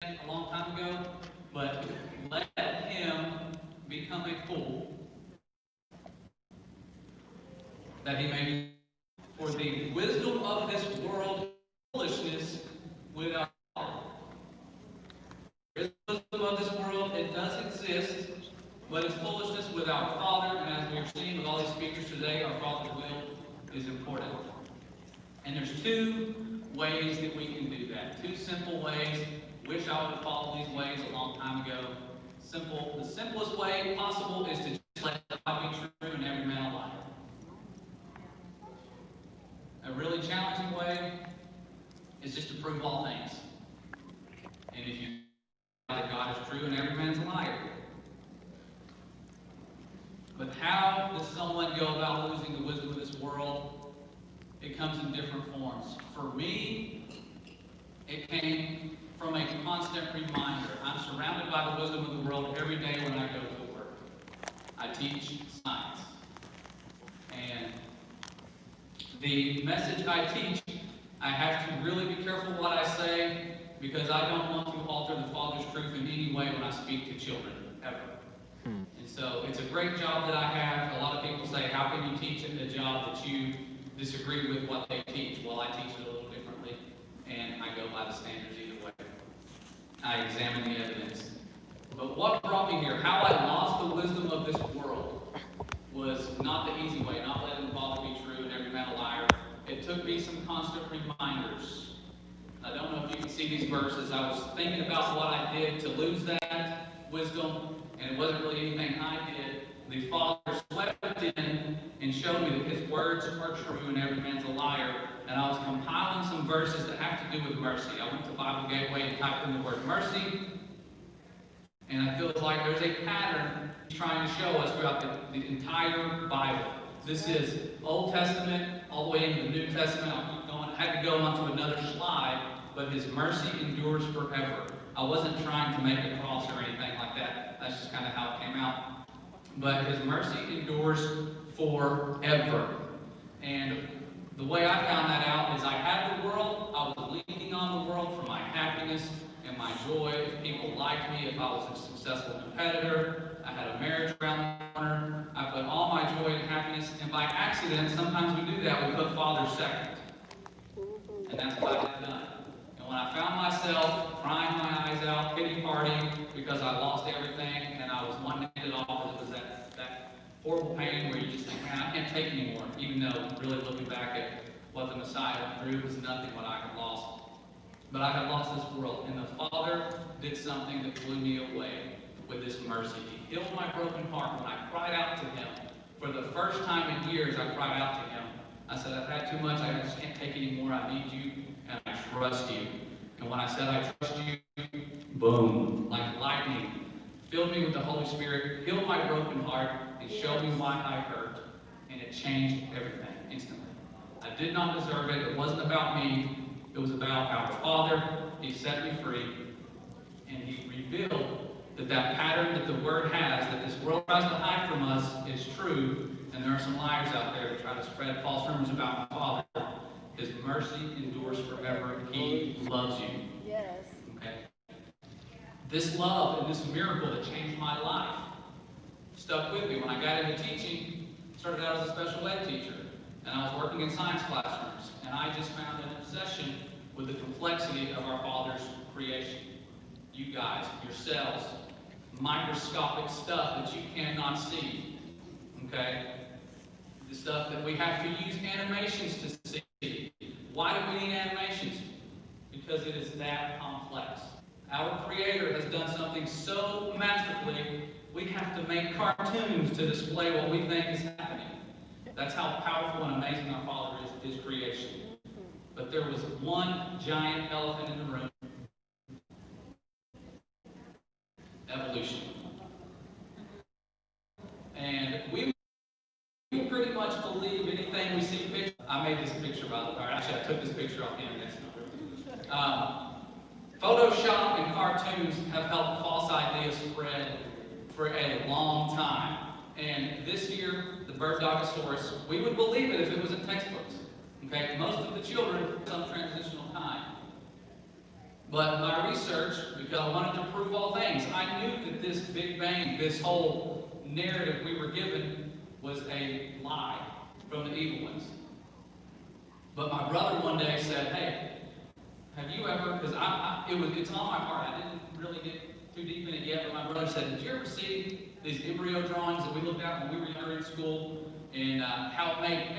a long time ago, but let him become a fool, that he may be. For the wisdom of this world, foolishness without Father. There is wisdom of this world, it does exist, but it's foolishness without Father, and as we've seen with all these speakers today, our Father's will is important. And there's two ways that we can do that. Two simple ways. Wish I would have followed these ways a long time ago. The simplest way possible is to just let God be true and every man a liar. A really challenging way is just to prove all things. And if you know that God is true and every man's a liar. But how does someone go about losing the wisdom of this world? It comes in different forms. For me, it came from a constant reminder. I'm surrounded by the wisdom of the world every day when I go to work. I teach science. And the message I teach, I have to really be careful what I say because I don't want to alter the Father's truth in any way when I speak to children, ever. And so it's a great job that I have. A lot of people say, how can you teach in a job that you disagree with what they teach? Well, I teach it a little differently, and I go by the standards either way. I examine the evidence. But what brought me here, how I lost the wisdom of this world, was not the easy way, not letting the Father be true and every man a liar. It took me some constant reminders. I don't know if you can see these verses. I was thinking about what I did to lose that wisdom, and it wasn't really anything I did. The Father swept in and showed me that His words are true and every man's a liar. And I was compiling some verses that have to do with mercy. I went to Bible Gateway and typed in the word mercy, and I feel like there's a pattern He's trying to show us throughout the entire Bible. This is Old Testament all the way into the New Testament. I'll keep going. I had to go onto another slide, but His mercy endures forever. I wasn't trying to make a cross or anything like that. That's just kind of how it came out. But His mercy endures forever. And the way I found that out is I had the world. I was leaning on the world for my happiness and my joy. If people liked me, if I was a successful competitor, I had a marriage around the corner. I put all my joy and happiness, and by accident, sometimes we do that, we put Father second. And that's what I had done. And when I found myself crying my eyes out, pity partying, because I lost everything, and I was wanting to get it off, because it was that horrible pain where you just think, man, I can't take anymore, even though really looking back at what the Messiah went through was nothing what I had lost. But I had lost this world, and the Father did something that blew me away with this mercy. He healed my broken heart when I cried out to Him. For the first time in years, I cried out to Him. I said, I've had too much, I just can't take anymore, I need You, and I trust You. And when I said, I trust You, boom, like lightning, filled me with the Holy Spirit, healed my broken heart, and showed me why I hurt, and it changed everything instantly. I did not deserve it. It wasn't about me. It was about our Father. He set me free, and He revealed that pattern that the Word has, that this world tries to hide from us, is true, and there are some liars out there that try to spread false rumors about my Father. His mercy endures forever. He loves you. Yes. Okay? This love and this miracle that changed my life stuck with me. When I got into teaching, started out as a special ed teacher, and I was working in science classrooms, and I just found an obsession with the complexity of our Father's creation. You guys, yourselves, microscopic stuff that you cannot see, okay? The stuff that we have to use animations to see. Why do we need animations? Because it is that complex. Our Creator has done something so masterfully, we have to make cartoons to display what we think is happening. That's how powerful and amazing our Father is, His creation. But there was one giant elephant in the room. Evolution. And we pretty much believe anything we see pictures. I made this picture, by the way. Actually, I took this picture off the internet. Photoshop and cartoons have helped false ideas spread for a long time. And this year, the Birdogosaurus, we would believe it if it was in textbooks. Okay, most of the children some transitional time. But my research, because I wanted to prove all things, I knew that this Big Bang, this whole narrative we were given, was a lie from the evil ones. But my brother one day said, hey, have you ever, because it's on my heart, I didn't really get too deep in it yet, but my brother said, did you ever see these embryo drawings that we looked at when we were younger in school, and how it made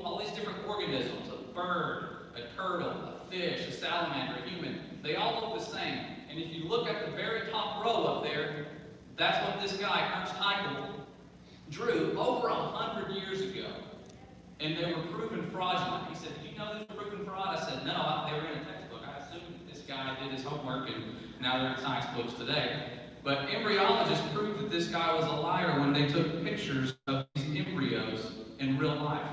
all these different organisms, a bird, a turtle, a fish, a salamander, a human, they all look the same. And if you look at the very top row up there, that's what this guy, Untitled, drew over 100 years ago. And they were proven fraudulent. He said, did you know they were proven fraud? I said, no, they were in a textbook. I assumed that this guy did his homework, and now they're in science books today. But embryologists proved that this guy was a liar when they took pictures of these embryos in real life.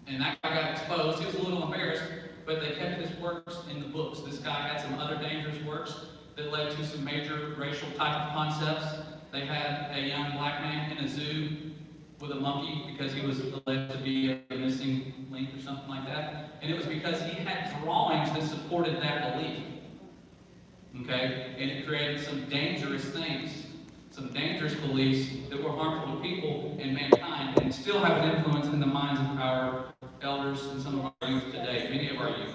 And that guy got exposed. He was a little embarrassed, but they kept his works in the books. This guy had some other dangerous works that led to some major racial type of concepts. They had a young black man in a zoo with a monkey because he was alleged to be a missing link or something like that. And it was because he had drawings that supported that belief. Okay? And it created some dangerous things, some dangerous beliefs that were harmful to people and mankind, and still have an influence in the minds of our elders and some of our youth today, many of our youth.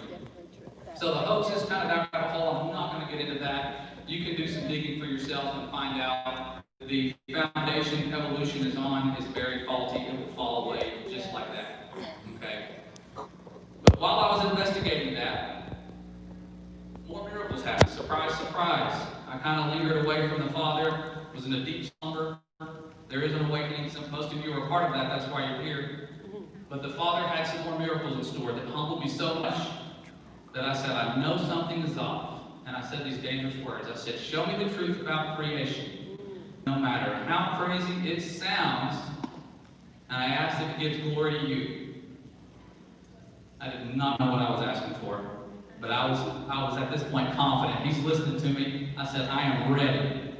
So the hoax is kind of out of a hole. I'm not going to get into that. You can do some digging for yourself and find out the foundation evolution is on is very faulty. It will fall away just like that. Okay? But while I was investigating that, more miracles happened. Surprise, surprise. I kind of lingered away from the Father, was in a deep slumber. There is an awakening. Most of you are a part of that. That's why you're here. But the Father had some more miracles in store that humbled me so much that I said, I know something is off. And I said these dangerous words. I said, show me the truth about creation. No matter how crazy it sounds, and I asked if it gives glory to you. I did not know what I was asking for, but I was at this point confident. He's listening to me. I said, I am ready.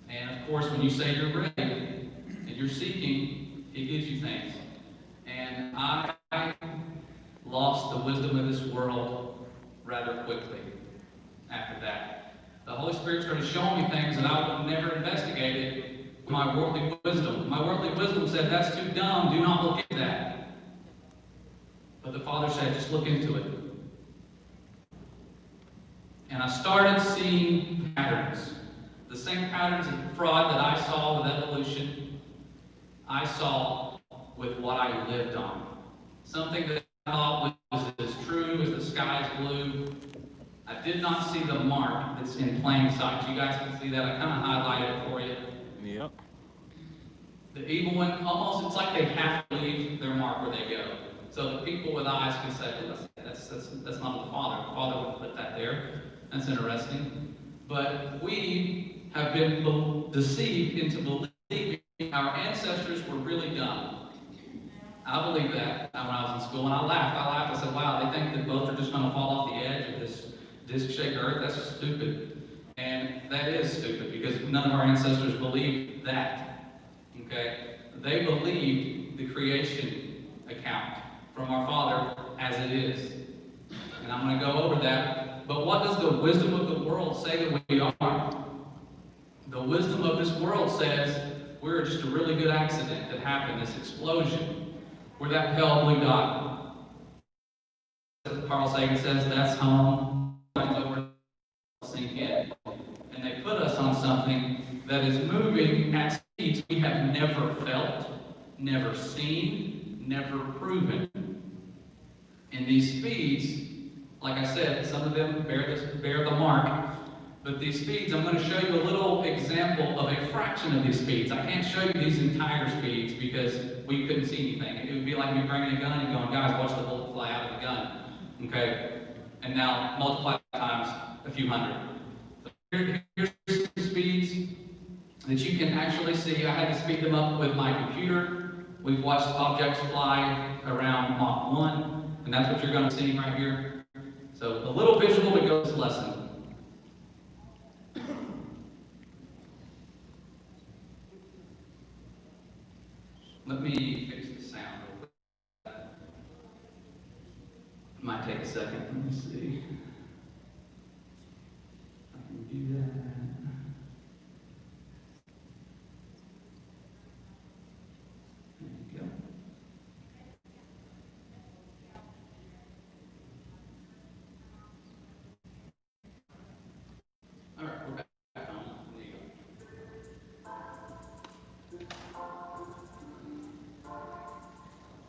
And of course, when you say you're ready and you're seeking, He gives you things. And I lost the wisdom of this world rather quickly after that. The Holy Spirit started showing me things that I would have never investigated with my worldly wisdom. My worldly wisdom said, that's too dumb, do not look at that. But the Father said, just look into it. And I started seeing patterns. The same patterns of fraud that I saw with evolution, I saw with what I lived on. Something that I thought was as true as the sky is blue. I did not see the mark that's in plain sight. You guys can see that. I kind of highlighted it for you. Yep. The evil one, almost, it's like they have to leave their mark where they go. So the people with eyes can say, well, that's not the Father. The Father wouldn't put that there. That's interesting. But we have been deceived into believing our ancestors were really dumb. I believe that when I was in school, and I laughed. I said, wow, they think that both are just going to fall off the edge of this disc-shaped earth? That's stupid. And that is stupid, because none of our ancestors believed that. Okay? They believed the creation account from our Father as it is. And I'm going to go over that. But what does the wisdom of the world say that we are? The wisdom of this world says we're just a really good accident that happened, this explosion, where that pale blue dot. Carl Sagan says that's home. Over sink in. And they put us on something that is moving at speeds we have never felt, never seen, never proven. And these speeds, like I said, some of them bear the mark. But these speeds, I'm going to show you a little example of a fraction of these speeds. I can't show you these entire speeds because we couldn't see anything. It would be like me bringing a gun and going, guys, watch the bullet fly out of the gun. Okay? And now multiply times a few hundred. So here's some speeds that you can actually see. I had to speed them up with my computer. We've watched objects fly around Mach 1, and that's what you're going to see right here. So a little visual to go to this lesson. Let me fix the sound real quick. It might take a second. second. Let me see. I can do that. There you go. All right, we're back on. There you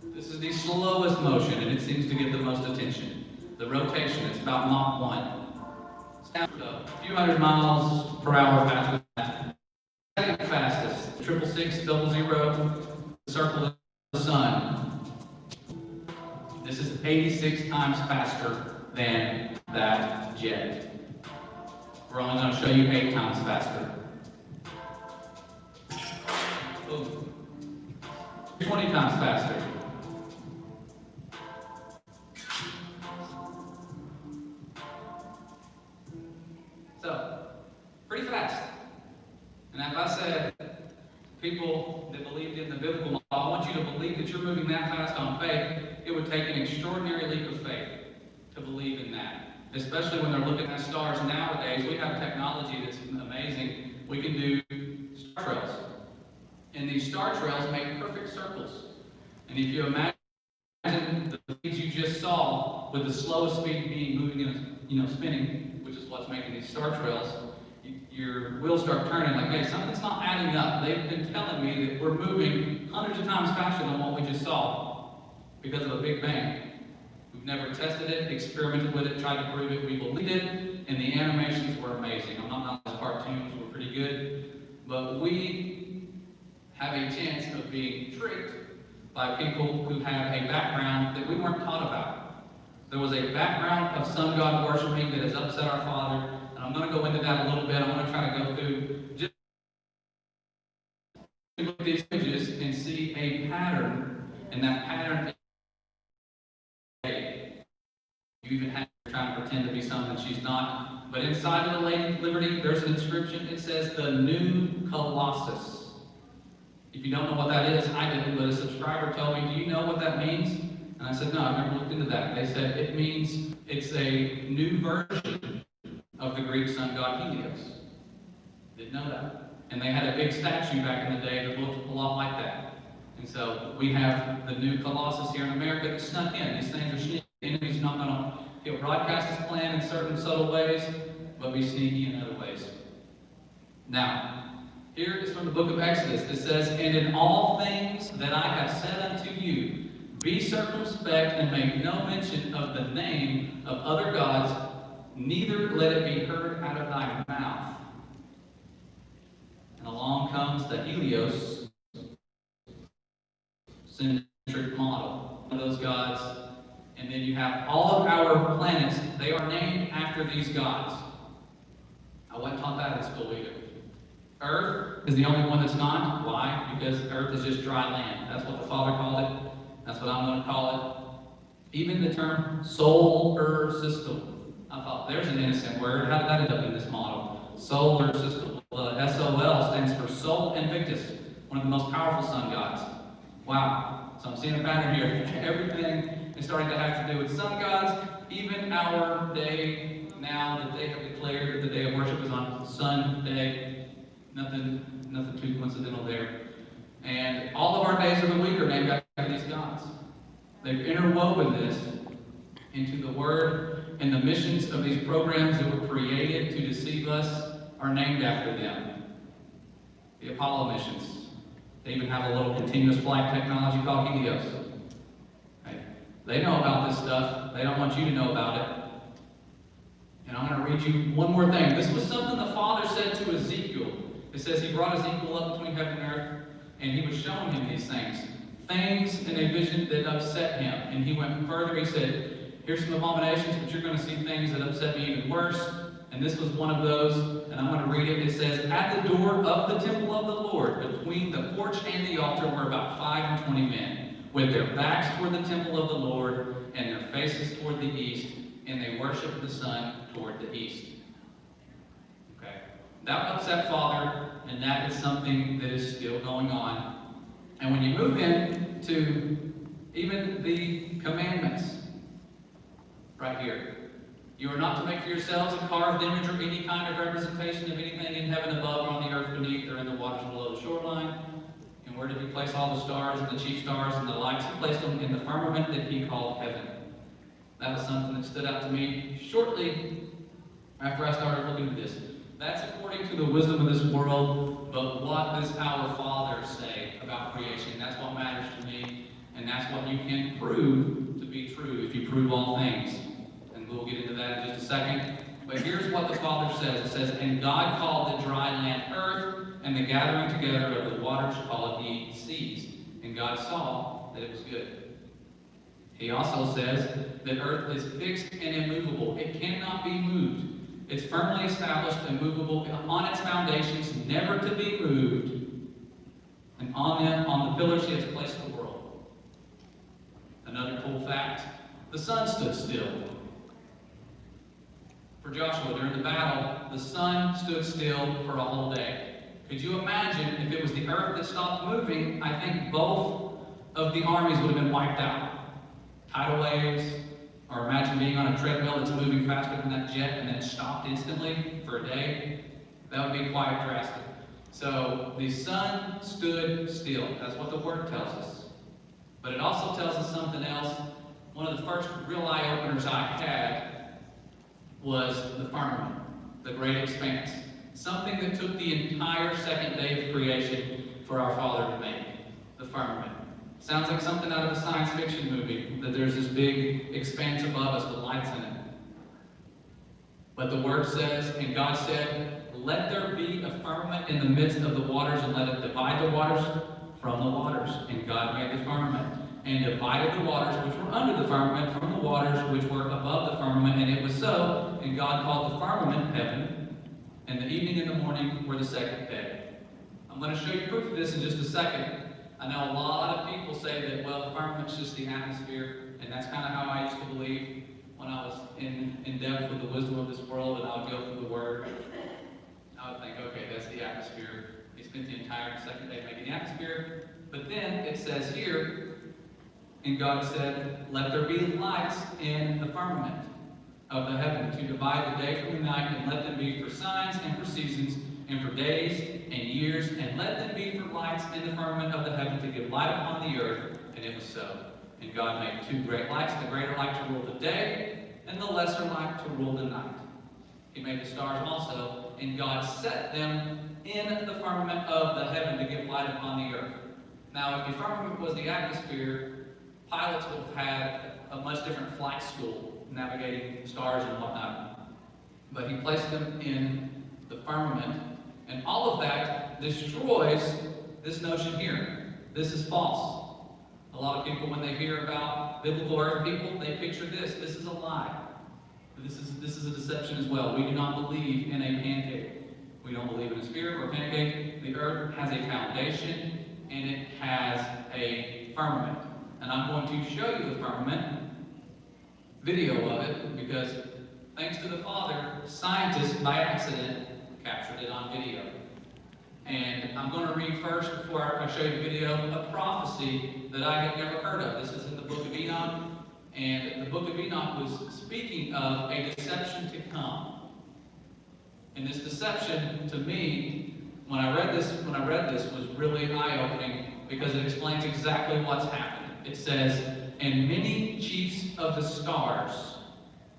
go. This is the slowest motion, and it seems to get the most attention. The rotation is about Mach 1. It's down a few hundred miles per hour faster than that. Second fastest, 66600, the circle of the sun. This is 86 times faster than that jet. We're only going to show you 8 times faster. Ooh. 20 times faster. So, pretty fast. And as I said, people that believed in the biblical model, I want you to believe that you're moving that fast on faith. It would take an extraordinary leap of faith to believe in that. Especially when they're looking at stars nowadays. We have technology that's amazing. We can do star trails. And these star trails make perfect circles. And if you imagine the things you just saw with the slowest speed being moving and spinning, which is what's making these star trails, your wheels start turning like, hey, something's not adding up. They've been telling me that we're moving hundreds of times faster than what we just saw because of a Big Bang. We've never tested it, experimented with it, tried to prove it. We believed it, and the animations were amazing. I'm not knowing those cartoons were pretty good, but we have a chance of being tricked by people who have a background that we weren't taught about. There was a background of sun god worshiping that has upset our Father, and I'm going to go into that a little bit. I want to try to go through just look at these images and see a pattern, and that pattern is you even have her trying to pretend to be something she's not. But inside of the Lady Liberty, there's an inscription. It says the New Colossus. If you don't know what that is, I didn't, but a subscriber told me, do you know what that means? And I said, no, I've never looked into that. They said it means it's a new version of the Greek sun god Helios. Didn't know that. And they had a big statue back in the day that looked a lot like that. And so we have the new Colossus here in America that snuck in. These things are sneaky. The enemy's not going to broadcast his plan in certain subtle ways, but be sneaky in other ways. Now, here is from the book of Exodus. It says, and in all things that I have said unto you, be circumspect and make no mention of the name of other gods, neither let it be heard out of thy mouth. And along comes the Helios centric model, one of those gods. And then you have all of our planets, they are named after these gods. I wasn't taught that in school either. Earth is the only one that's not. Why? Because Earth is just dry land. That's what the Father called it. That's what I'm going to call it. Even the term solar system. I thought, there's an innocent word. How did that end up in this model? Solar system. SOL stands for Sol Invictus, one of the most powerful sun gods. Wow. So I'm seeing a pattern here. Everything is starting to have to do with sun gods. Even our day now that they have declared that the day of worship is on Sunday. Nothing too coincidental there. And all of our days of the week are named after these gods. They've interwoven this into the word, and the missions of these programs that were created to deceive us are named after them. The Apollo missions. They even have a little continuous flight technology called Helios. Okay. They know about this stuff. They don't want you to know about it. And I'm going to read you one more thing. This was something the Father said to Ezekiel. It says he brought Ezekiel up between heaven and earth, and he was showing him these things in a vision that upset him. And he went further. He said, here's some abominations, but you're going to see things that upset me even worse. And this was one of those, and I'm going to read it. It says, at the door of the temple of the Lord, between the porch and the altar, were about 20 men, with their backs toward the temple of the Lord, and their faces toward the east, and they worshiped the sun toward the east. Okay. That upset Father, and that is something that is still going on. And when you move in to even the commandments, right here. You are not to make for yourselves a carved image or any kind of representation of anything in heaven above, or on the earth beneath, or in the waters below the shoreline. And where did he place all the stars and the chief stars and the lights? He placed them in the firmament that he called heaven. That was something that stood out to me shortly after I started looking at this. That's according to the wisdom of this world, but what does our Father say about creation? That's what matters to me, and that's what you can prove to be true if you prove all things. And we'll get into that in just a second. But here's what the Father says. It says, "And God called the dry land earth, and the gathering together of the waters called he seas. And God saw that it was good." He also says that earth is fixed and immovable. It cannot be moved. It's firmly established and movable on its foundations, never to be moved. And on the pillars he has placed the world. Another cool fact, the sun stood still. For Joshua, during the battle, the sun stood still for a whole day. Could you imagine if it was the earth that stopped moving? I think both of the armies would have been wiped out. Tidal waves, or imagine being on a treadmill that's moving faster than that jet and then stopped instantly for a day. That would be quite drastic. So the sun stood still. That's what the Word tells us. But it also tells us something else. One of the first real eye-openers I had was the firmament, the great expanse. Something that took the entire second day of creation for our Father to make, the firmament. Sounds like something out of a science fiction movie, that there's this big expanse above us with lights in it. But the Word says, and God said, "Let there be a firmament in the midst of the waters, and let it divide the waters from the waters." And God made the firmament, and divided the waters which were under the firmament from the waters which were above the firmament. And it was so, and God called the firmament heaven, and the evening and the morning were the second day. I'm going to show you proof of this in just a second. I know a lot of people say that, well, the firmament's just the atmosphere, and that's kind of how I used to believe when I was in depth with the wisdom of this world, and I would go through the Word. I would think, okay, that's the atmosphere. He spent the entire second day making the atmosphere. But then it says here, and God said, "Let there be lights in the firmament of the heaven to divide the day from the night, and let them be for signs and for seasons and for days and years, and let them be for lights in the firmament of the heaven to give light upon the earth." And it was so. And God made two great lights, the greater light to rule the day, and the lesser light to rule the night. He made the stars also, and God set them in the firmament of the heaven to give light upon the earth. Now, if the firmament was the atmosphere, pilots would have had a much different flight school, navigating stars and whatnot. But he placed them in the firmament, and all of that destroys this notion here. This is false. A lot of people, when they hear about biblical earth people, they picture this. This is a lie. This is a deception as well. We do not believe in a pancake. We don't believe in a sphere or a pancake. The earth has a foundation, and it has a firmament. And I'm going to show you the firmament, video of it, because thanks to the Father, scientists, by accident, captured it on video. And I'm going to read first, before I show you the video, a prophecy that I had never heard of. This is in the book of Enoch, and the book of Enoch was speaking of a deception to come. And this deception, to me, when I read this, was really eye-opening, because it explains exactly what's happening. It says, "And many chiefs of the stars,"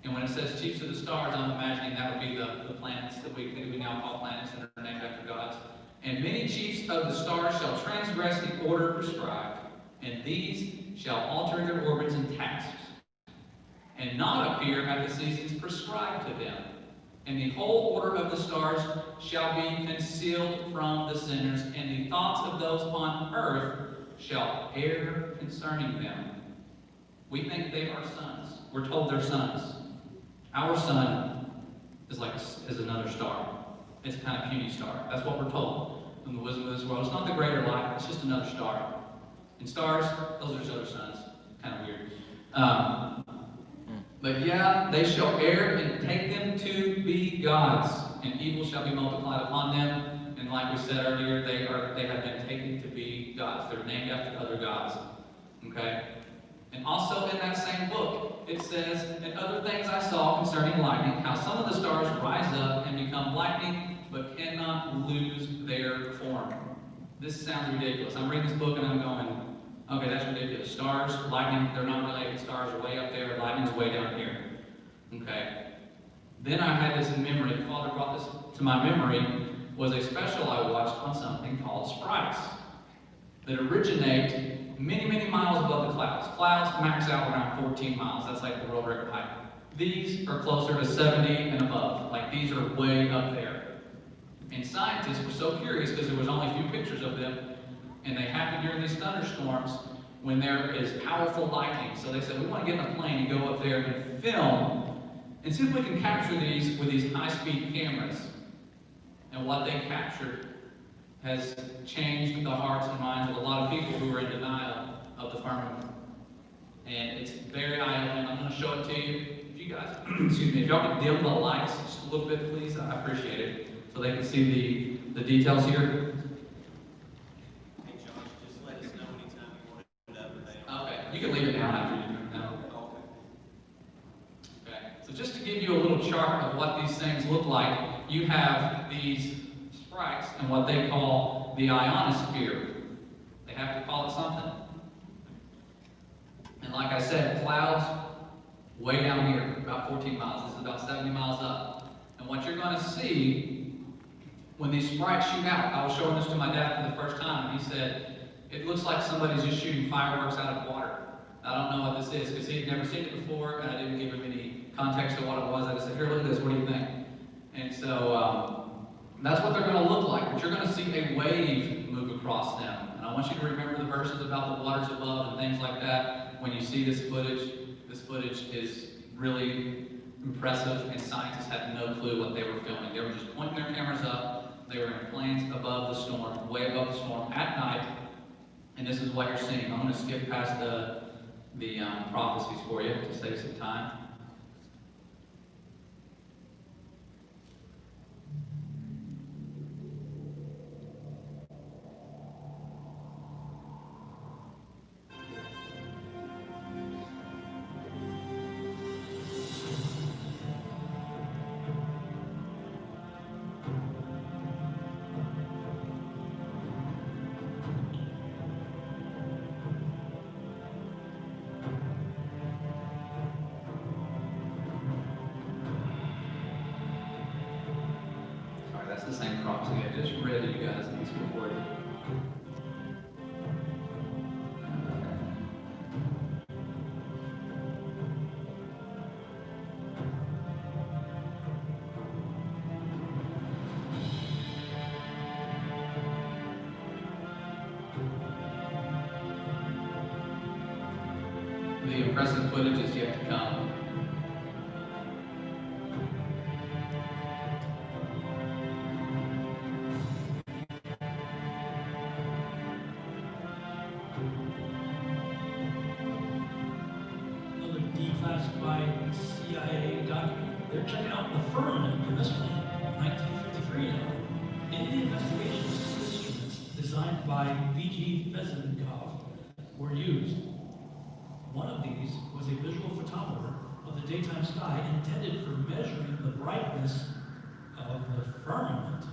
and when it says chiefs of the stars, I'm imagining that would be the planets that we now call planets that are named after gods. "And many chiefs of the stars shall transgress the order prescribed, and these shall alter their orbits and tasks, and not appear at the seasons prescribed to them. And the whole order of the stars shall be concealed from the sinners, and the thoughts of those on earth shall err concerning them." We think they are sons. We're told they're sons. Our sun is another star. It's a kind of puny star. That's what we're told from the wisdom of this world. It's not the greater light. It's just another star. And stars, those are just other suns. Kind of weird. But yeah, they shall err and take them to be gods, and evil shall be multiplied upon them. And like we said earlier, they have been taken to be gods. They're named after other gods. Okay? And also in that same book, it says, "And other things I saw concerning lightning, how some of the stars rise up and become lightning, but cannot lose their form." This sounds ridiculous. I'm reading this book and I'm going, okay, that's ridiculous. Stars, lightning, they're not related. Stars are way up there, lightning's way down here. Okay. Then I had this in memory, the Father brought this to my memory, was a special I watched on something called sprites that originate many, many miles above the clouds. Clouds max out around 14 miles. That's like the world record height. These are closer to 70 and above. Like these are way up there. And scientists were so curious because there was only a few pictures of them, and they happen during these thunderstorms when there is powerful lightning. So they said, we want to get in a plane and go up there and film and see if we can capture these with these high-speed cameras. And what they captured has changed the hearts and minds of a lot of people who were in denial of the firmament. And it's very eye-opening. I'm going to show it to you. If you guys, excuse me, if y'all could dim the lights just a little bit, please, I appreciate it. So they can see the details here. Hey Josh, just let us know anytime you want it up. Okay, you can leave it now after you know. Okay, so just to give you a little chart of what these things look like, you have these sprites and what they call the ionosphere. They have to call it something. And like I said, clouds way down here, about 14 miles. This is about 70 miles up. And what you're going to see when these sprites shoot out, I was showing this to my dad for the first time, and he said, it looks like somebody's just shooting fireworks out of water. I don't know what this is, because he had never seen it before, and I didn't give him any context to what it was. I just said, here, look at this, what do you think? And so, that's what they're going to look like, but you're going to see a wave move across them. And I want you to remember the verses about the waters above and things like that. When you see this footage is really impressive, and scientists had no clue what they were filming. They were just pointing their cameras up. They were in planes above the storm, way above the storm at night, and this is what you're seeing. I'm going to skip past the prophecies for you to save some time. The same prophecy I just read to you guys in this report. The impressive footage is yet to come. Declassified CIA document. They're checking out the firmament in this one, 1953 now. In the investigations, instruments designed by V.G. Fezenkov were used. One of these was a visual photometer of the daytime sky intended for measuring the brightness of the firmament.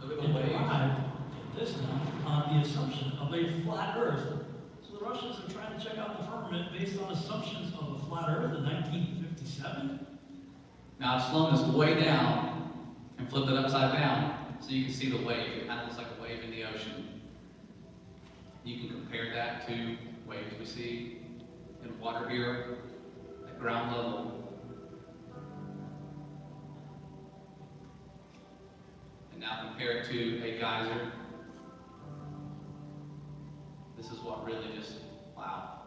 And arrived at this now on the assumption of a flat Earth. So the Russians are trying to check out the firmament based on assumptions of a flat Earth in 1957. Now I've slowed this way down and flipped it upside down so you can see the wave. It kind of looks like a wave in the ocean. You can compare that to waves we see in water here at ground level. And now compare it to a geyser. This is what really just, wow.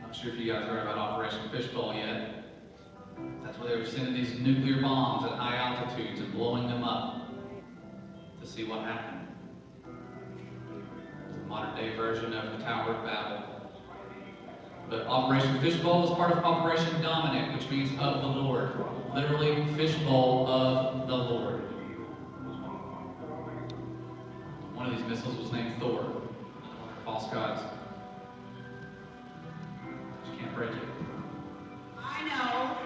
Not sure if you guys heard about Operation Fishbowl yet. That's where they were sending these nuclear bombs at high altitudes and blowing them up to see what happened. It's a modern day version of the Tower of Babel. But Operation Fishbowl is part of Operation Dominic, which means of the Lord. Literally, fishbowl of the Lord. One of these missiles was named Thor. False gods. You can't break it. I know,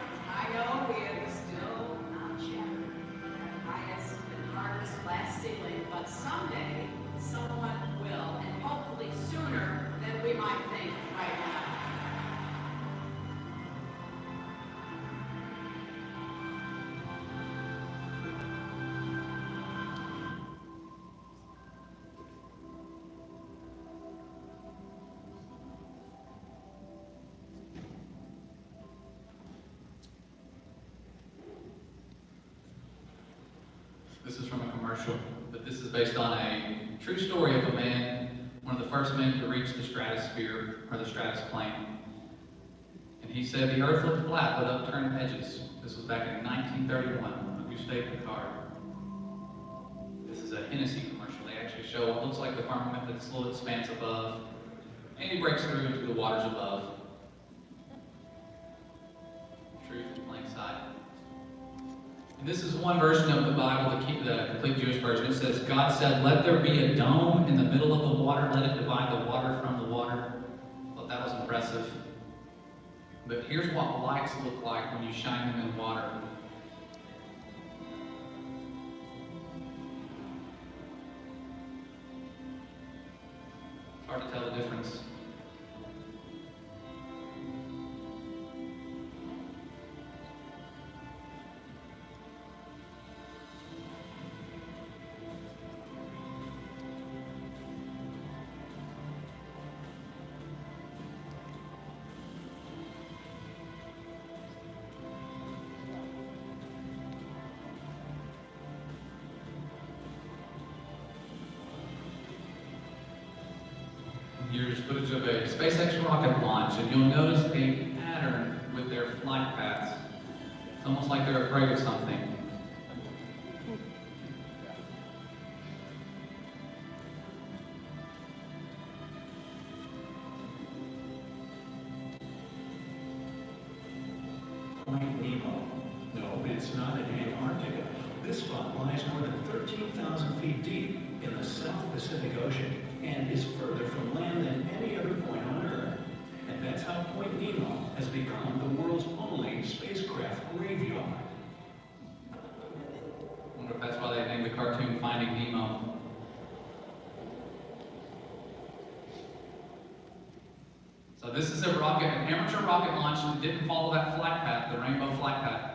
we are still not shattered. That highest and hardest glass ceiling, but someday someone will, and hopefully sooner than we might think right now. This is from a commercial, but this is based on a true story of a man, one of the first men to reach the stratosphere, or the stratusplane. And he said the earth looked flat with upturned edges. This was back in 1931, Gustave Picard. This is a Hennessy commercial. They actually show what looks like the firmament, this little expanse above, and he breaks through into the waters above. Truth in plain sight. And this is one version of the Bible, the complete Jewish version. It says, God said, let there be a dome in the middle of the water, let it divide the water from the water. I thought that was impressive. But here's what lights look like when you shine them in water. It's hard to tell the difference. Here's footage of a Spacex rocket launch, and you'll notice a pattern with their flight paths. It's almost like they're afraid of something. Point Nemo. No, it's not in Antarctica. This spot lies more than 13,000 feet deep in the South Pacific Ocean and is further from land than any other point on Earth. And that's how Point Nemo has become the world's only spacecraft graveyard. I wonder if that's why they named the cartoon Finding Nemo. So this is a rocket, an amateur rocket launch that didn't follow that flight path, the rainbow flight path.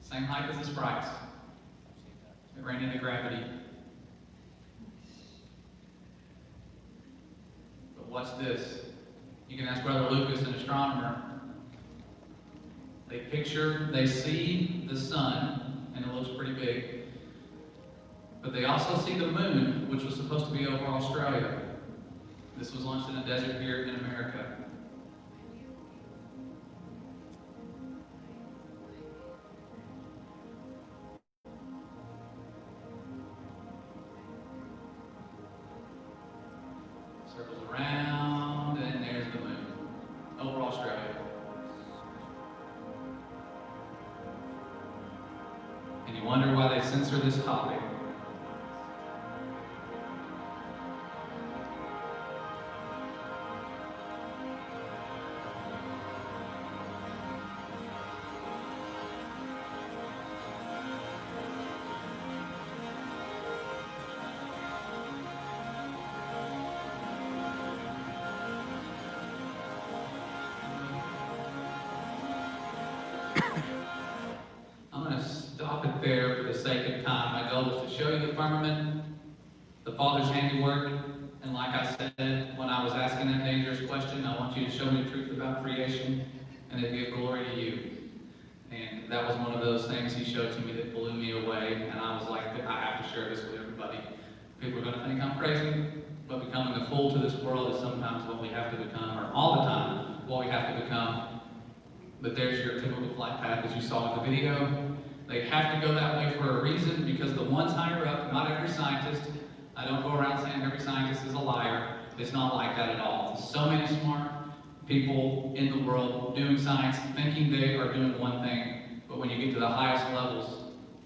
Same height as the sprites. It ran into gravity. But what's this? You can ask Brother Lucas, an astronomer. They see the sun, and it looks pretty big. But they also see the moon, which was supposed to be over Australia. This was launched in a desert here in America. Circles around, and there's the moon over Australia. And you wonder why they censor this topic. I'm going to stop it there for the sake of time. My goal was to show you the firmament, the Father's handiwork, and like I said, when I was asking that dangerous question, I want you to show me the truth about creation and then give glory to you. And that was one of those things he showed to me that blew me away, and I was like, I have to share this with everybody. People are going to think I'm crazy, but becoming a fool to this world is sometimes what we have to become, or all the time, what we have to become but there's your typical flight path as you saw in the video. They have to go that way for a reason, because the ones higher up, not every scientist, I don't go around saying every scientist is a liar. It's not like that at all. There's so many smart people in the world doing science, thinking they are doing one thing, but when you get to the highest levels,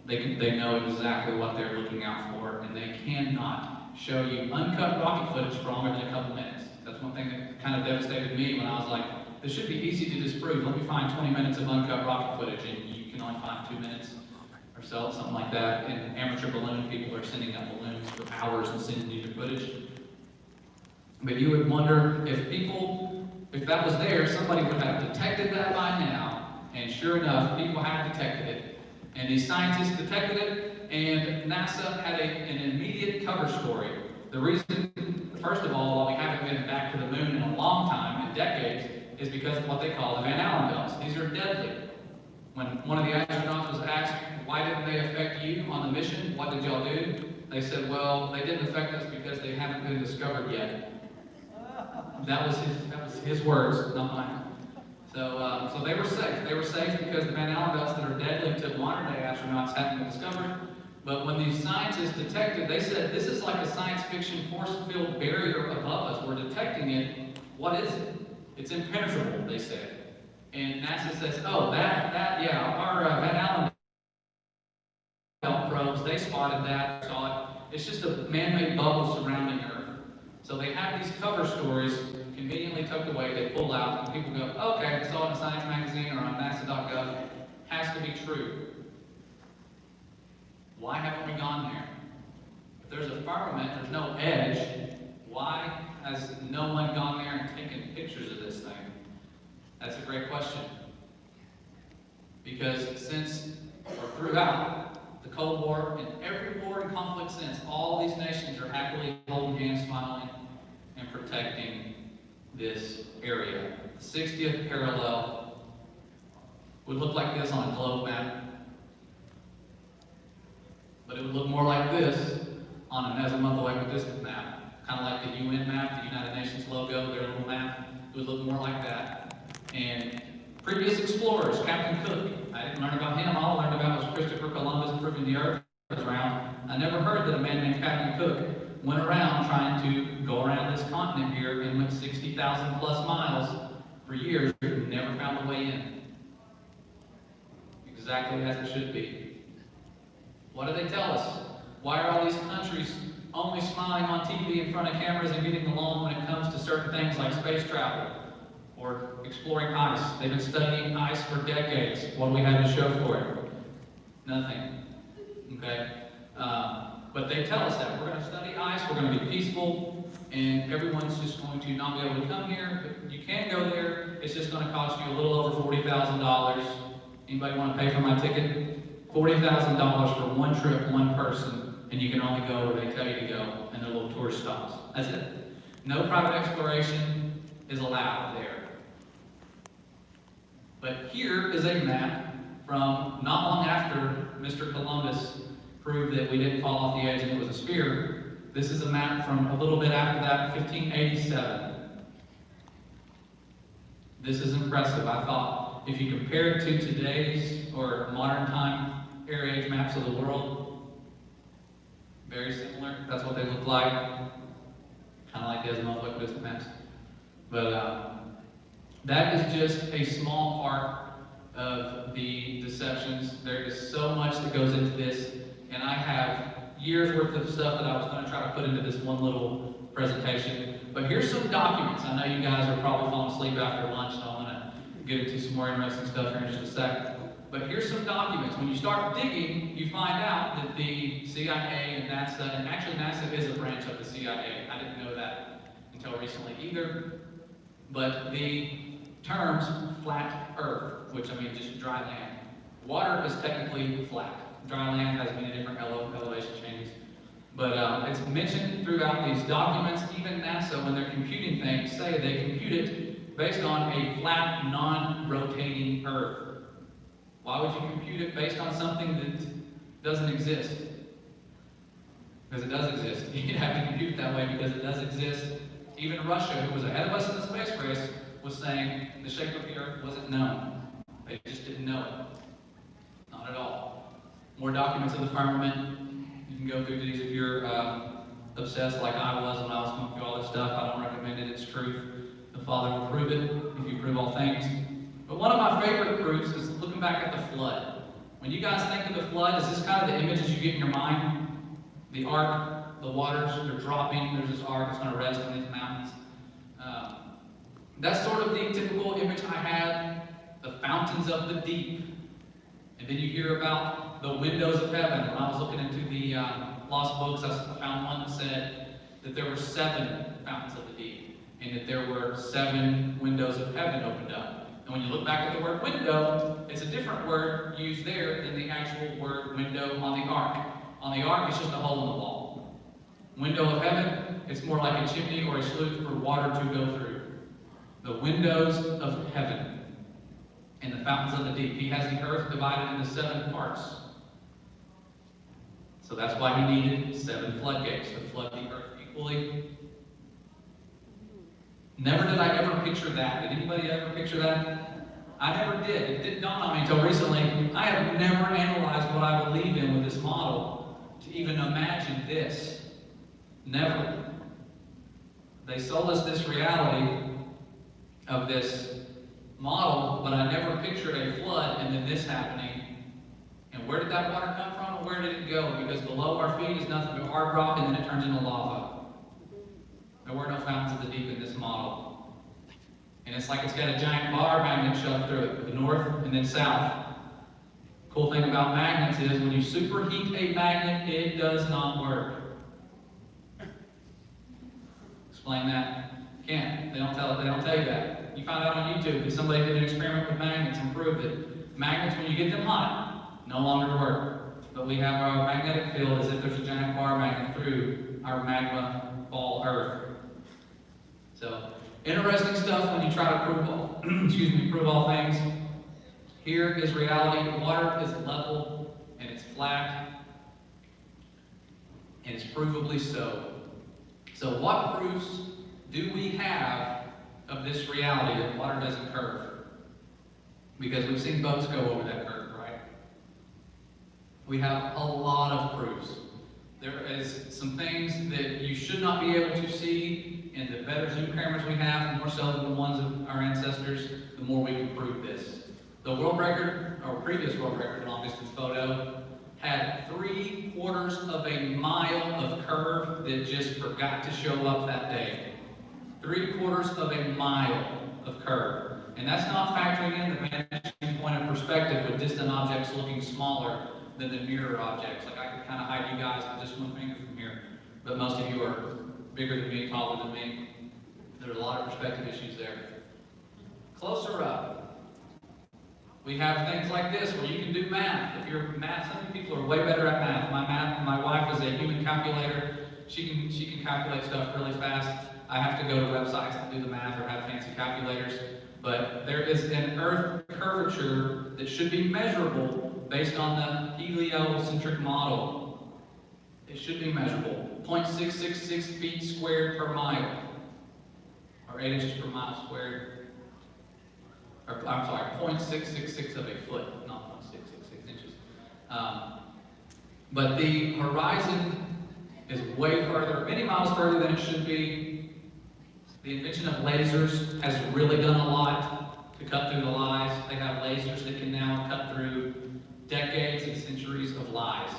they know exactly what they're looking out for, and they cannot show you uncut rocket footage for longer than a couple minutes. That's one thing that kind of devastated me when I was like, this should be easy to disprove. Let me find 20 minutes of uncut rocket footage, and you can only find 2 minutes or so, something like that. And amateur balloon people are sending up balloons for hours and sending you the footage. But you would wonder if that was there, somebody would have detected that by now. And sure enough, people have detected it. And these scientists detected it, and NASA had an immediate cover story. The reason, first of all, why we haven't been back to the moon in a long time, in decades, is because of what they call the Van Allen belts. These are deadly. When one of the astronauts was asked, why didn't they affect you on the mission? What did y'all do? They said, well, they didn't affect us because they haven't been discovered yet. That was his words, not mine. So they were safe. They were safe because the Van Allen belts that are deadly to modern-day astronauts hadn't been discovered. But when these scientists detected, they said, this is like a science fiction force field barrier above us. We're detecting it. What is it? It's impenetrable, they said. And NASA says, oh, yeah, our Van Allen belt probes, they spotted that, saw it. It's just a man-made bubble surrounding Earth. So they have these cover stories conveniently tucked away, they pull out, and people go, okay, I saw it in a science magazine or on NASA.gov. Has to be true. Why haven't we gone there? If there's a firmament, there's no edge, why has no one gone there and taken pictures of this thing? That's a great question. Because since, or throughout the Cold War, and every war and conflict since, all these nations are happily holding hands, smiling, and protecting this area. The 60th parallel would look like this on a globe map, but it would look more like this on an azimuthal equidistant map, kind of like the UN map, the United Nations logo, their little map. It would look more like that. And previous explorers, Captain Cook, I didn't learn about him. All I learned about was Christopher Columbus proving the Earth was round. I never heard that a man named Captain Cook went around trying to go around this continent here and went 60,000 plus miles for years and never found a way in. Exactly as it should be. What do they tell us? Why are all these countries only smiling on TV in front of cameras and getting along when it comes to certain things like space travel or exploring ice? They've been studying ice for decades. What do we have to show for it? Nothing. Okay? But they tell us that we're going to study ice, we're going to be peaceful, and everyone's just going to not be able to come here. But you can go there. It's just going to cost you a little over $40,000. Anybody want to pay for my ticket? $40,000 for one trip, one person, and you can only go where they tell you to go, and their little tourist stops. That's it. No private exploration is allowed there. But here is a map from not long after Mr. Columbus proved that we didn't fall off the edge and it was a sphere. This is a map from a little bit after that, 1587. This is impressive, I thought. If you compare it to today's or modern time area age maps of the world, very similar. That's what they look like. Kind of like the azimuthal equidistant maps. But that is just a small part of the deceptions. There is so much that goes into this, and I have years worth of stuff that I was going to try to put into this one little presentation. But here's some documents. I know you guys are probably falling asleep after lunch, so I'm going to get into some more interesting stuff here in just a second. But here's some documents. When you start digging, you find out that the CIA and NASA, and actually NASA is a branch of the CIA. I didn't know that until recently either. But the terms flat earth, which I mean just dry land. Water is technically flat. Dry land has many different elevation changes. But it's mentioned throughout these documents. Even NASA, when they're computing things, say they compute it based on a flat, non-rotating earth. Why would you compute it based on something that doesn't exist? Because it does exist. You have to compute it that way because it does exist. Even Russia, who was ahead of us in the space race, was saying the shape of the Earth wasn't known. They just didn't know it. Not at all. More documents of the firmament. You can go through these if you're obsessed like I was when I was going through all this stuff. I don't recommend it. It's truth. The Father will prove it if you prove all things. But one of my favorite proofs is looking back at the flood. When you guys think of the flood, is this kind of the images you get in your mind? The ark, the waters, they're dropping. There's this ark that's going to rest on these mountains. That's sort of the typical image I had, the fountains of the deep. And then you hear about the windows of heaven. When I was looking into the lost books, I found one that said that there were 7 fountains of the deep, and that there were 7 windows of heaven opened up. And when you look back at the word window, it's a different word used there than the actual word window on the ark. On the ark, it's just a hole in the wall. Window of heaven, it's more like a chimney or a sluice for water to go through. The windows of heaven and the fountains of the deep. He has the earth divided into 7 parts. So that's why he needed 7 floodgates to flood the earth equally. Never did I ever picture that. Did anybody ever picture that? I never did. It didn't dawn on me until recently. I have never analyzed what I believe in with this model to even imagine this. Never. They sold us this reality of this model, but I never pictured a flood and then this happening. And where did that water come from, and where did it go? Because below our feet is nothing but hard rock, and then it turns into lava. There were no fountains of the deep in this model. And it's like it's got a giant bar magnet shoved through it, the north and then south. Cool thing about magnets is when you superheat a magnet, it does not work. Explain that. Can't. They don't tell you that. You find out on YouTube that somebody did an experiment with magnets and proved it. Magnets, when you get them hot, no longer work. But we have our magnetic field as if there's a giant bar magnet through our magma ball Earth. So, interesting stuff when you try to prove all, prove all things. Here is reality. Water is level and it's flat, and it's provably so. So, what proofs do we have of this reality that water doesn't curve? Because we've seen boats go over that curve, right? We have a lot of proofs. There is some things that you should not be able to see in the better zoom cameras we have, more so than the ones of our ancestors, the more we can prove this. The world record, or previous world record in long distance photo, had 3/4 of a mile of curve that just forgot to show up that day. 3/4 of a mile of curve. And that's not factoring in the vanishing point of perspective with distant objects looking smaller than the nearer objects. Like I could kind of hide you guys with just one finger from here, but most of you are bigger than me, taller than me. There's a lot of perspective issues there. Closer up, we have things like this where you can do math. If you're math, some people are way better at math. My wife is a human calculator. She can calculate stuff really fast. I have to go to websites to do the math or have fancy calculators. But there is an Earth curvature that should be measurable based on the heliocentric model. It should be measurable. 0.666 feet squared per mile, or 8 inches per mile squared. Or, I'm sorry, 0.666 of a foot, not 0.666 inches. But the horizon is way further, many miles further than it should be. The invention of lasers has really done a lot to cut through the lies. They have lasers that can now cut through decades and centuries of lies.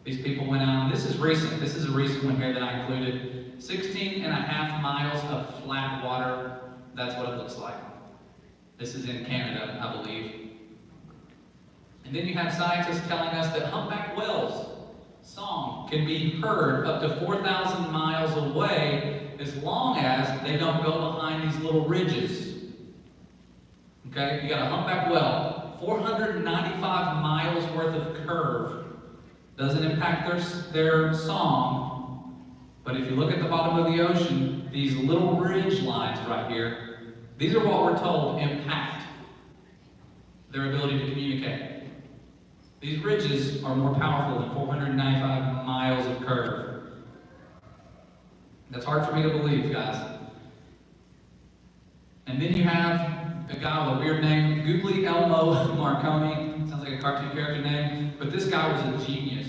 These people went out, and this is recent. This is a recent one here that I included. 16.5 miles of flat water. That's what it looks like. This is in Canada, I believe. And then you have scientists telling us that humpback whales' song can be heard up to 4,000 miles away as long as they don't go behind these little ridges. Okay, you got a humpback whale, 495 miles worth of curve. Doesn't impact their song, but if you look at the bottom of the ocean, these little ridge lines right here, these are what we're told impact their ability to communicate. These ridges are more powerful than 495 miles of curve. That's hard for me to believe, guys. And then you have a guy with a weird name, Googly Elmo Marconi. Sounds like a cartoon character name, but this guy was a genius.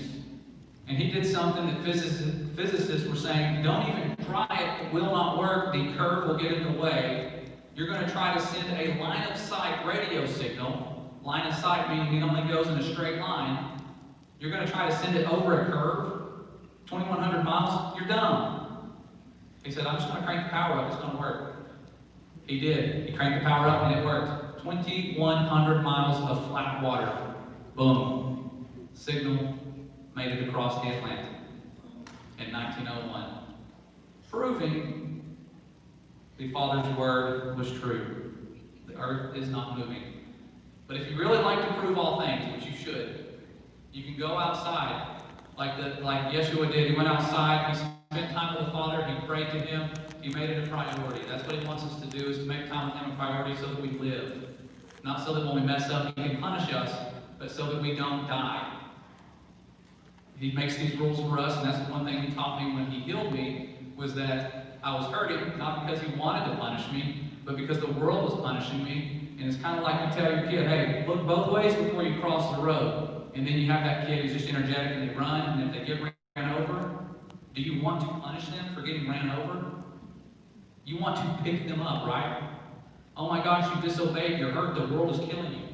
And he did something that physicists were saying, don't even try it, it will not work, the curve will get in the way. You're going to try to send a line of sight radio signal. Line of sight meaning it only goes in a straight line. You're going to try to send it over a curve, 2,100 miles, you're dumb. He said, I'm just going to crank the power up, it's going to work. He did. He cranked the power up and it worked. 2,100 miles of flat water. Boom. Signal made it across the Atlantic in 1901. Proving the Father's word was true. The earth is not moving. But if you really like to prove all things, which you should, you can go outside like Yeshua did. He went outside, he spent time with the Father, he prayed to him, he made it a priority. That's what he wants us to do, is to make time with him a priority so that we live. Not so that when we mess up, he can punish us, but so that we don't die. He makes these rules for us, and that's one thing he taught me when he healed me, was that I was hurting, not because he wanted to punish me, but because the world was punishing me. And it's kind of like you tell your kid, hey, look both ways before you cross the road. And then you have that kid who's just energetic and they run, and if they get ran over, do you want to punish them for getting ran over? You want to pick them up, right? Oh my gosh, you disobeyed, you're hurt, the world is killing you.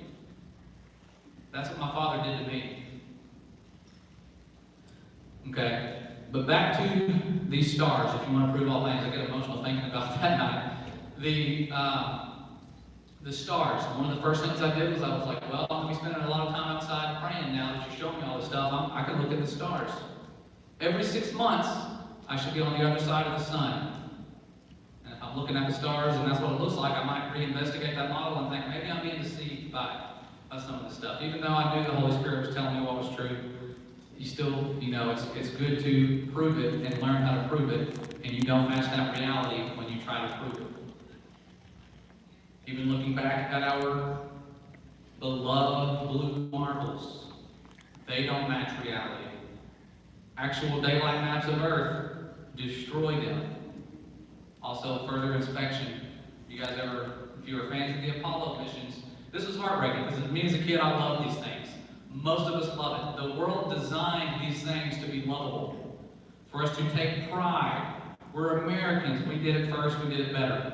That's what my father did to me. Okay, but back to these stars, if you want to prove all things. I get emotional thinking about that night. The stars, one of the first things I did was I was like, well, I'm going to be spending a lot of time outside praying now that you showed me all this stuff. I can look at the stars. Every 6 months, I should be on the other side of the sun. And if I'm looking at the stars and that's what it looks like, I might reinvestigate that model and think, maybe I'm being deceived by some of this stuff. Even though I knew the Holy Spirit was telling me what was true, you still, it's good to prove it and learn how to prove it, and you don't match that reality when you try to prove it. Even looking back at our beloved blue marbles, they don't match reality. Actual daylight maps of Earth destroy them. Also, further inspection. If you were fans of the Apollo missions, this was heartbreaking because me as a kid, I loved these things. Most of us love it. The world designed these things to be lovable, for us to take pride. We're Americans. We did it first. We did it better.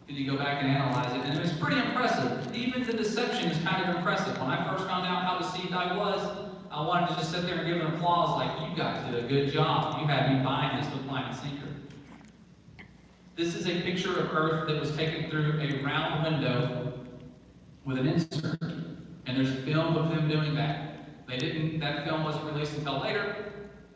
Then you go back and analyze it, and it's pretty impressive. Even the deception is kind of impressive. When I first found out how deceived I was, I wanted to just sit there and give an applause, like, you guys did a good job. You had me buying this with line and sinker. This is a picture of Earth that was taken through a round window with an insert. And there's film of them doing that. That film wasn't released until later.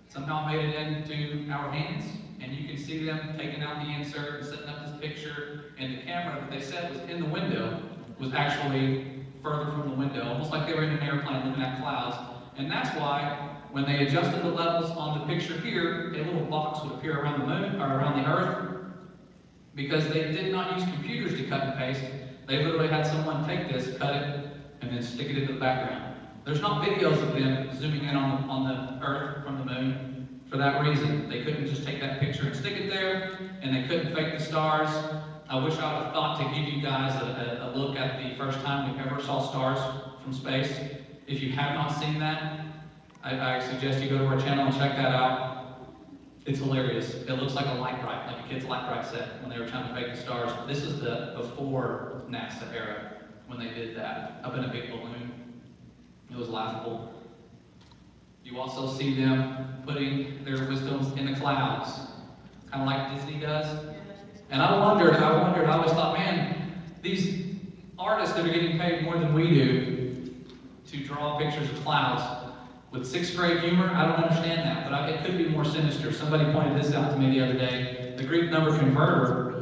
Somehow made it into our hands. And you can see them taking out the insert and setting up this picture. And the camera that they said was in the window was actually further from the window, almost like they were in an airplane looking at clouds. And that's why when they adjusted the levels on the picture here, a little box would appear around the moon or around the Earth, because they did not use computers to cut and paste. They literally had someone take this, cut it, and then stick it into the background. There's not videos of them zooming in on the Earth from the moon for that reason. They couldn't just take that picture and stick it there, and they couldn't fake the stars. I wish I would have thought to give you guys a look at the first time we ever saw stars from space. If you have not seen that, I suggest you go to our channel and check that out. It's hilarious. It looks like a light bright, like a kid's light bright set when they were trying to fake the stars. This is the before NASA era when they did that, up in a big balloon. It was laughable. You also see them putting their wisdom in the clouds, kind of like Disney does. And I always thought, man, these artists that are getting paid more than we do to draw pictures of clouds with sixth grade humor, I don't understand that, but it could be more sinister. Somebody pointed this out to me the other day. The Greek number converter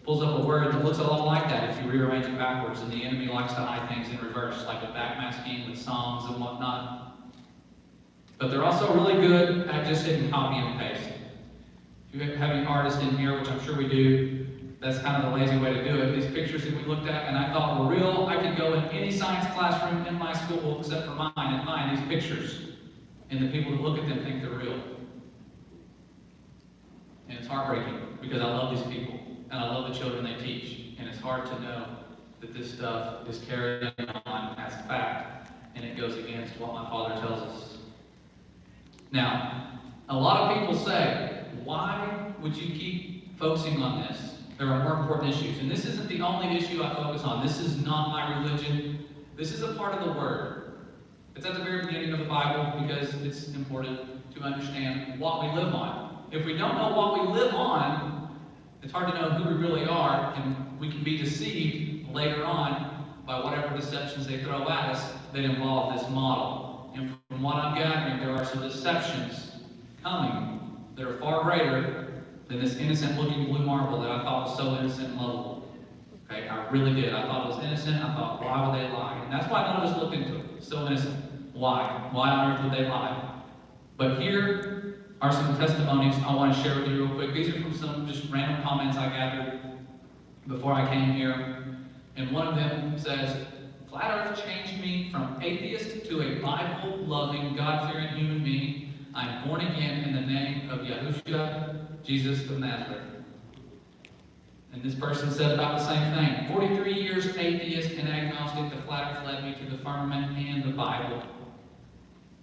pulls up a word that looks a lot like that if you rearrange it backwards, and the enemy likes to hide things in reverse, like a backmasking with songs and whatnot. But they're also really good at just hitting copy and paste. If you have any artists in here, which I'm sure we do, that's kind of the lazy way to do it. These pictures that we looked at and I thought were real, I could go in any science classroom in my school except for mine and find these pictures. And the people that look at them think they're real. And it's heartbreaking because I love these people and I love the children they teach. And it's hard to know that this stuff is carried on as fact, and it goes against what my Father tells us. Now, a lot of people say, why would you keep focusing on this? There are more important issues. And this isn't the only issue I focus on. This is not my religion. This is a part of the Word. It's at the very beginning of the Bible because it's important to understand what we live on. If we don't know what we live on, it's hard to know who we really are, and we can be deceived later on by whatever deceptions they throw at us that involve this model. And from what I'm gathering, there are some deceptions coming that are far greater than this innocent-looking blue marble that I thought was so innocent and lovable. Okay, I really did. I thought it was innocent. I thought, why would they lie? And that's why none of us looked into it. So innocent. Why? Why on earth would they lie? But here are some testimonies I want to share with you real quick. These are from some just random comments I gathered before I came here. And one of them says, "Flat Earth changed me from atheist to a Bible-loving, God-fearing human being. I'm born again in the name of Yahushua, Jesus of Nazareth." And this person said about the same thing. 43 years atheist and agnostic, the Flat Earth led me to the firmament and the Bible.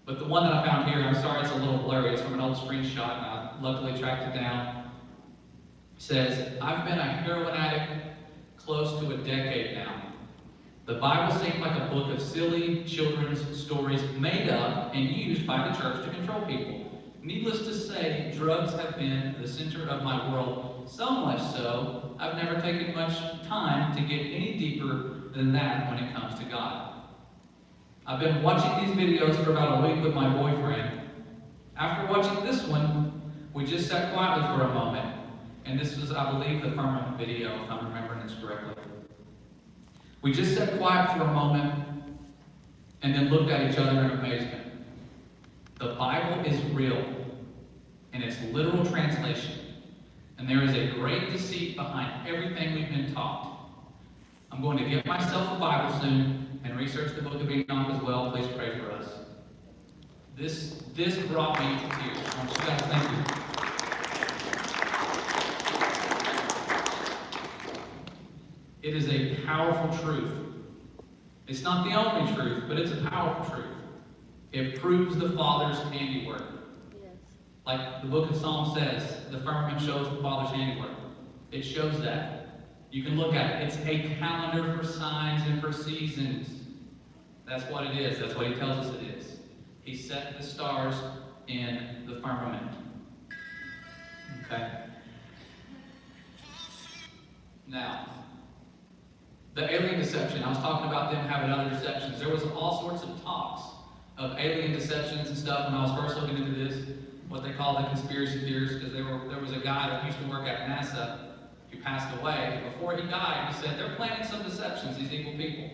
But the one that I found here, I'm sorry it's a little blurry, it's from an old screenshot, and I luckily tracked it down. It says, "I've been a heroin addict close to a decade now. The Bible seemed like a book of silly children's stories made up and used by the church to control people. Needless to say, drugs have been the center of my world, so much so, I've never taken much time to get any deeper than that when it comes to God. I've been watching these videos for about a week with my boyfriend. After watching this one, we just sat quietly for a moment, and this was, I believe, the firmament video, if I'm remembering this correctly. We just sat quiet for a moment, and then looked at each other in amazement. The Bible is real, in its literal translation, and there is a great deceit behind everything we've been taught. I'm going to get myself a Bible soon and research the book of Enoch as well. Please pray for us." This brought me to tears. I want you guys to thank you. It is a powerful truth. It's not the only truth, but it's a powerful truth. It proves the Father's handiwork. Yes. Like the book of Psalms says, the firmament shows the Father's handiwork. It shows that. You can look at it. It's a calendar for signs and for seasons. That's what it is. That's what he tells us it is. He set the stars in the firmament. Okay? Now, the alien deception. I was talking about them having other deceptions. There was all sorts of talks of alien deceptions and stuff when I was first looking into this, what they call the conspiracy theories, because there was a guy that used to work at NASA. He passed away. Before he died, he said, they're planning some deceptions, these evil people.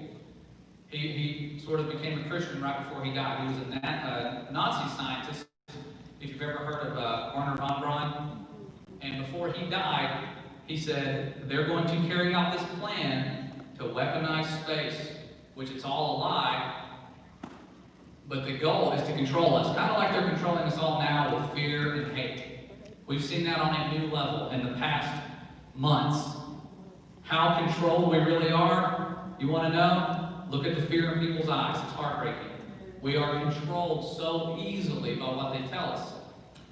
He sort of became a Christian right before he died. He was a Nazi scientist, if you've ever heard of Werner von Braun. And before he died, he said, they're going to carry out this plan to weaponize space, which it's all a lie, but the goal is to control us. Kind of like they're controlling us all now with fear and hate. We've seen that on a new level in the past months. How controlled we really are, you want to know? Look at the fear in people's eyes. It's heartbreaking. We are controlled so easily by what they tell us.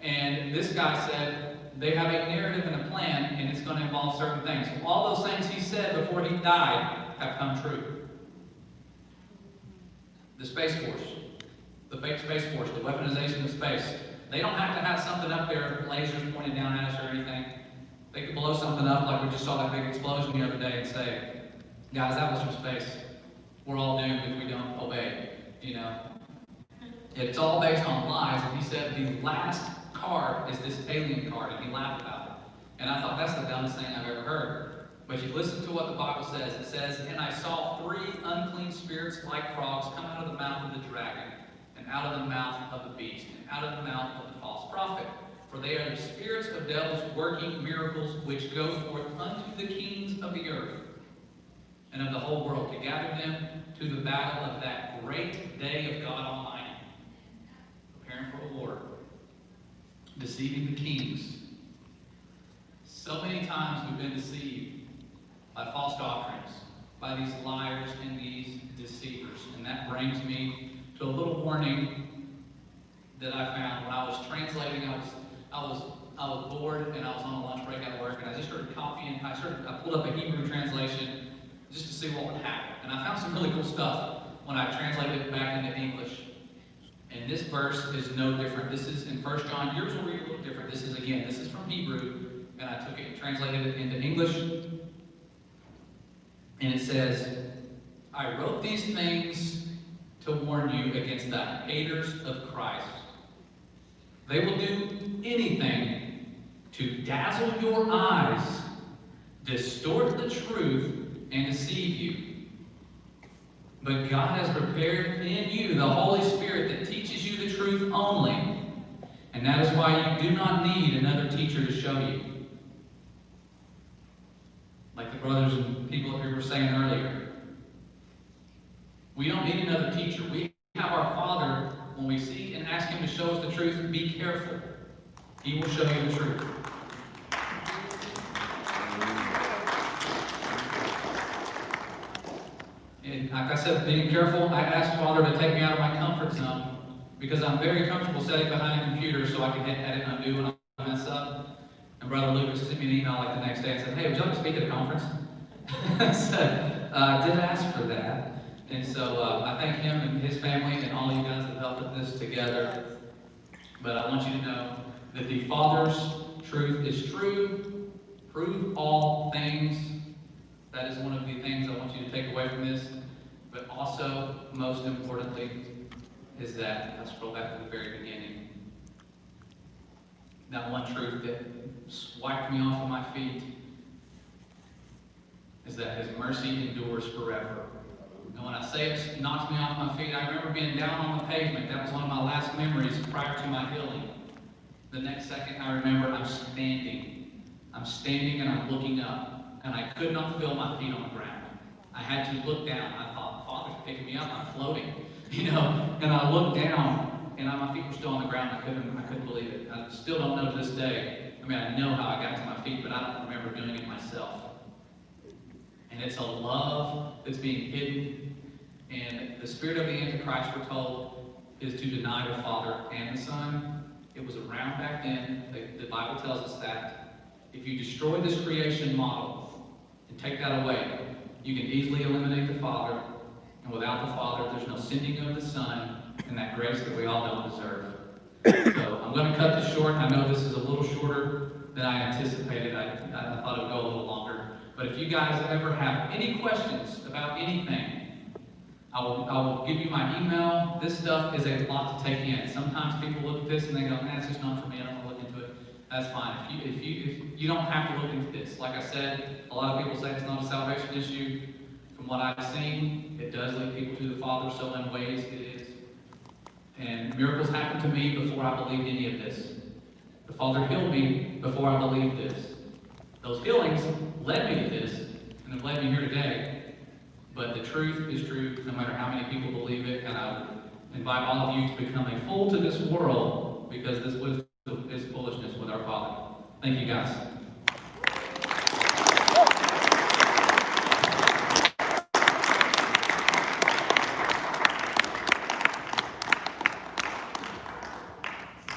And this guy said they have a narrative and a plan, and it's going to involve certain things. All those things he said before he died have come true. The Space Force, the fake Space Force, the weaponization of space. They don't have to have something up there, lasers pointed down at us or anything. They could blow something up like we just saw that big explosion the other day and say, guys, that was from space. We're all doomed if we don't obey, you know. It's all based on lies, and he said the last card is this alien card, and he laughed about it. And I thought, that's the dumbest thing I've ever heard. But you listen to what the Bible says. It says, "And I saw 3 unclean spirits like frogs come out of the mouth of the dragon, and out of the mouth of the beast, and out of the mouth of the false prophet. For they are the spirits of devils working miracles, which go forth unto the kings of the earth and of the whole world, to gather them to the battle of that great day of God Almighty." Preparing for a war. Deceiving the kings. So many times we've been deceived by false doctrines. by these liars and these deceivers. And that brings me to a little warning that I found when I was translating. I was bored and I was on a lunch break at work, and I just started copying. I pulled up a Hebrew translation just to see what would happen. And I found some really cool stuff when I translated it back into English. And this verse is no different. This is in 1 John. Yours will read a little different. This is from Hebrew, and I took it and translated it into English. And it says, I wrote these things to warn you against the haters of Christ. They will do anything to dazzle your eyes, distort the truth, and deceive you. But God has prepared in you the Holy Spirit that teaches you the truth only. And that is why you do not need another teacher to show you. Like the brothers and people up here were saying earlier. We don't need another teacher. We have our Father. When we seek and ask Him to show us the truth, be careful. He will show you the truth. And like I said, being careful, I asked Father to take me out of my comfort zone because I'm very comfortable sitting behind a computer so I can hit edit and undo when I mess up. And Brother Lucas sent me an email like the next day and said, hey, would you like to speak at a conference? I said, I did ask for that. And so I thank him and his family and all you guys that helped put this together. But I want you to know that the Father's truth is true. Prove all things. That is one of the things I want you to take away from this. But also, most importantly, is that, let's scroll back to the very beginning. That one truth that wiped me off of my feet is that His mercy endures forever. And when I say it knocks me off my feet, I remember being down on the pavement. That was one of my last memories prior to my healing. The next second, I remember I'm standing. I'm standing and I'm looking up. And I could not feel my feet on the ground. I had to look down. I thought, Father's picking me up. I'm floating, And I looked down, and my feet were still on the ground. I couldn't believe it. I still don't know to this day. I mean, I know how I got to my feet, but I don't remember doing it myself. And it's a love that's being hidden. And the spirit of the Antichrist, we're told, is to deny the Father and the Son. It was around back then. The Bible tells us that. If you destroy this creation model and take that away, you can easily eliminate the Father. And without the Father, there's no sending of the Son and that grace that we all don't deserve. So I'm going to cut this short. I know this is a little shorter than I anticipated. I thought it would go a little longer. But if you guys ever have any questions about anything, I will give you my email. This stuff is a lot to take in. Sometimes people look at this and they go, it's just not for me. I don't want to look into it. That's fine. If you don't have to look into this. Like I said, a lot of people say it's not a salvation issue. From what I've seen, it does lead people to the Father, so in ways it is. And miracles happened to me before I believed any of this. The Father healed me before I believed this. Those healings led me to this, and have led me here today. But the truth is true, no matter how many people believe it. And I invite all of you to become a fool to this world, because this wisdom is foolishness with our Father. Thank you, guys.